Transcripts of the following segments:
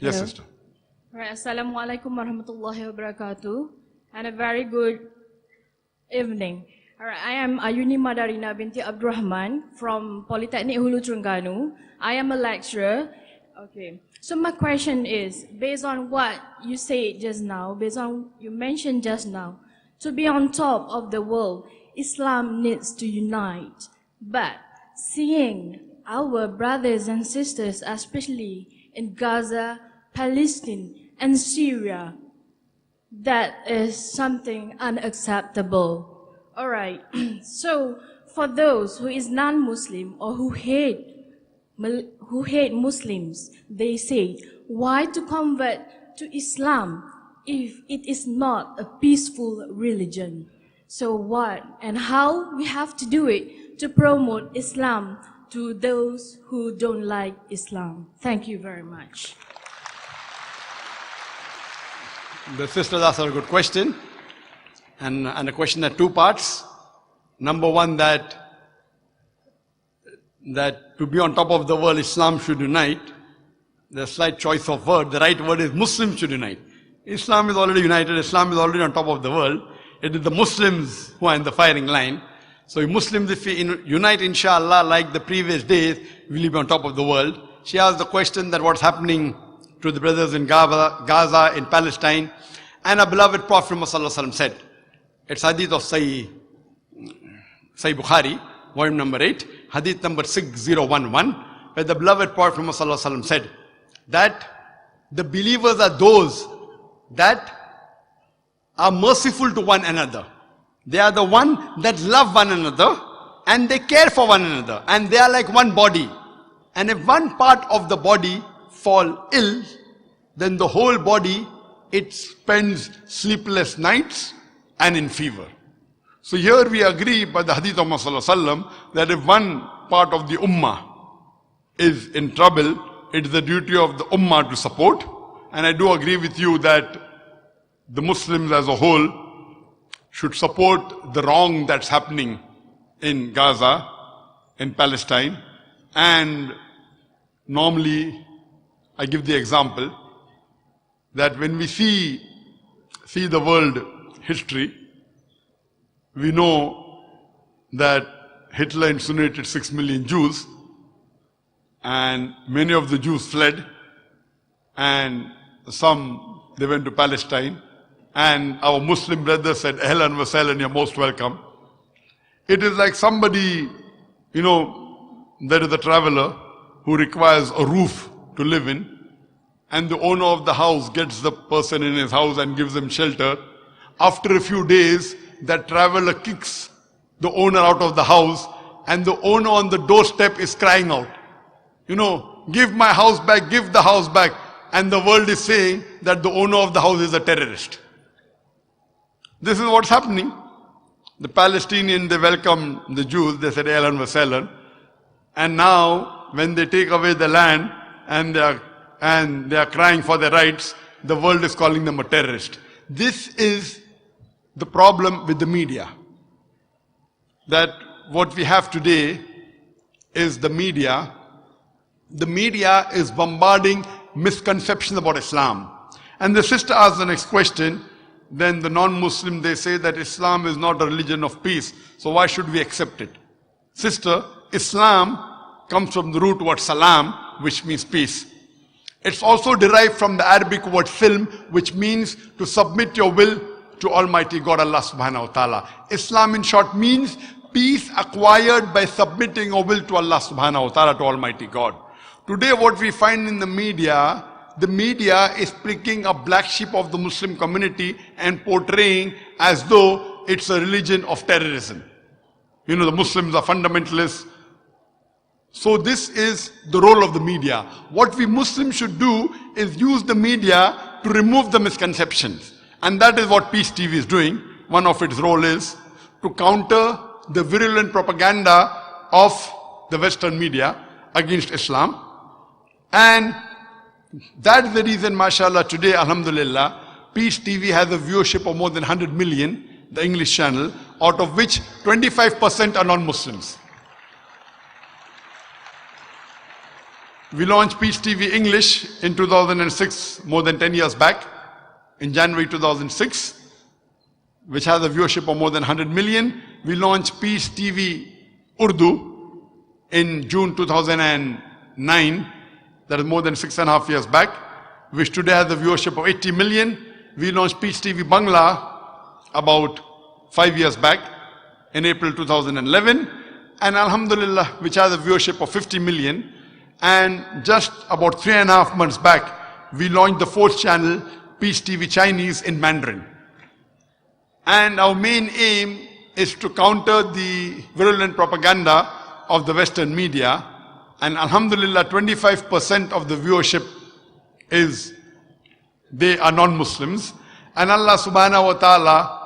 Yes, sister. Right, Assalamu'alaikum warahmatullahi wabarokaatuh, and a very good evening. Alright, I am Ayuni Madarina binti Abdurrahman from Polytechnic Hulu Terengganu. I am a lecturer. Okay, so my question is, based on what you said just now, based on you mentioned just now, to be on top of the world, Islam needs to unite. But seeing our brothers and sisters, especially in Gaza, Palestine, and Syria, that is something unacceptable. Alright, so for those who is non-Muslim or who hate Muslims, they say, why to convert to Islam if it is not a peaceful religion? So what and how we have to do it to promote Islam to those who don't like Islam? Thank you very much. The sisters asked a good question, and a question had two parts. Number one, that to be on top of the world, Islam should unite. There's a slight choice of word. The right word is Muslims should unite. Islam is already united. Islam is already on top of the world. It is the Muslims who are in the firing line. So Muslims, if we unite, inshallah, like the previous days, we will be on top of the world. She asked the question that what's happening to the brothers in Gaza, in Palestine, and our beloved Prophet Muhammad said, it's hadith of Sahih Bukhari, volume number 8, hadith number 6011, where the beloved Prophet Muhammad said that the believers are those that are merciful to one another. They are the one that love one another and they care for one another, and they are like one body. And if one part of the body fall ill, then the whole body, it spends sleepless nights and in fever. So here we agree by the hadith of Muhammad that if one part of the ummah is in trouble, it is the duty of the ummah to support. And I do agree with you that the Muslims as a whole should support the wrong that's happening in Gaza, in Palestine. And normally, I give the example that when we see the world history, we know that Hitler incinerated 6 million Jews, and many of the Jews fled, and some, they went to Palestine, and our Muslim brothers said, Ahlan wa sahlan, you're most welcome. It is like somebody, there is a traveler who requires a roof to live in, and the owner of the house gets the person in his house and gives him shelter. After a few days, that traveler kicks the owner out of the house, and the owner on the doorstep is crying out, give my house back, give the house back. And the world is saying that the owner of the house is a terrorist. This is what's happening. The Palestinians, they welcome the Jews, they said, Ahlan wa sahlan. And now, when they take away the land and they are crying for their rights, the world is calling them a terrorist. This is the problem with the media. That what we have today is the media. The media is bombarding misconceptions about Islam. And the sister asks the next question, then the non-Muslim, they say that Islam is not a religion of peace, so why should we accept it? Sister, Islam comes from the root word salam, which means peace. It's also derived from the Arabic word silm, which means to submit your will to Almighty God, Allah subhanahu wa ta'ala. Islam in short means peace acquired by submitting your will to Allah subhanahu wa ta'ala, to Almighty God. Today what we find in the media is picking a black sheep of the Muslim community and portraying as though it's a religion of terrorism. The Muslims are fundamentalists. So this is the role of the media. What we Muslims should do is use the media to remove the misconceptions. And that is what Peace TV is doing. One of its role is to counter the virulent propaganda of the Western media against Islam. And that is the reason, mashallah, today, alhamdulillah, Peace TV has a viewership of more than 100 million, the English channel, out of which 25% are non-Muslims. We launched Peace TV English in 2006, more than 10 years back, in January 2006, which has a viewership of more than 100 million. We launched Peace TV Urdu in June 2009, that is more than 6.5 years back, which today has a viewership of 80 million. We launched Peace TV Bangla about 5 years back in April 2011, and Alhamdulillah, which has a viewership of 50 million. And just about 3.5 months back, we launched the 4th channel, Peace TV Chinese in Mandarin. And our main aim is to counter the virulent propaganda of the Western media. And Alhamdulillah, 25% of the viewership they are non-Muslims. And Allah subhanahu wa ta'ala,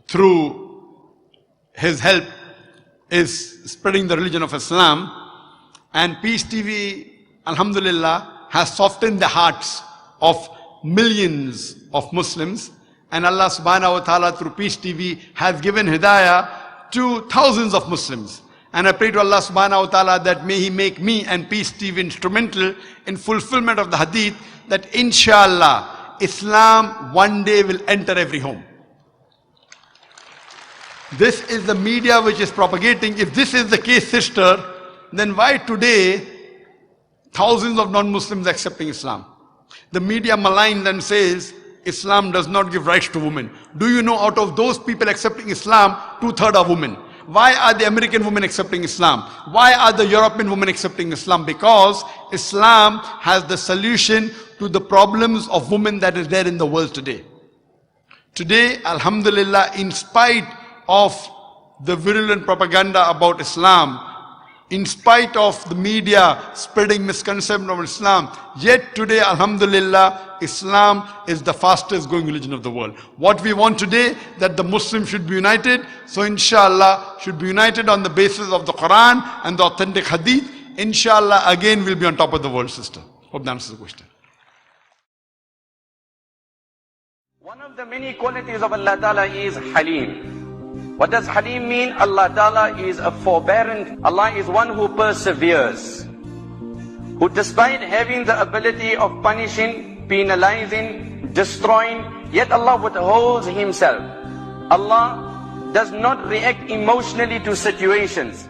through His help, is spreading the religion of Islam. And Peace TV, Alhamdulillah, has softened the hearts of millions of Muslims. And Allah subhanahu wa ta'ala, through Peace TV, has given hidayah to thousands of Muslims. And I pray to Allah subhanahu wa ta'ala that may He make me and Peace TV instrumental in fulfillment of the hadith, that inshallah, Islam one day will enter every home. This is the media which is propagating. If this is the case, sister, then why today thousands of non-Muslims accepting Islam? The media maligns and says Islam does not give rights to women. Do you know, out of those people accepting Islam, 2/3 are women? Why are the American women accepting Islam? Why are the European women accepting Islam? Because Islam has the solution to the problems of women that is there in the world today. Today, Alhamdulillah, in spite of the virulent propaganda about Islam, in spite of the media spreading misconception of Islam, yet today, Alhamdulillah, Islam is the fastest growing religion of the world. What we want today, that the Muslims should be united. So inshallah, should be united on the basis of the Quran and the authentic hadith. Inshallah, again we'll be on top of the world, sister. Hope that answers the question. One of the many qualities of Allah Ta'ala is Halim. What does Halim mean? Allah Ta'ala is a forbearant. Allah is one who perseveres, who despite having the ability of punishing, penalizing, destroying, yet Allah withholds Himself. Allah does not react emotionally to situations.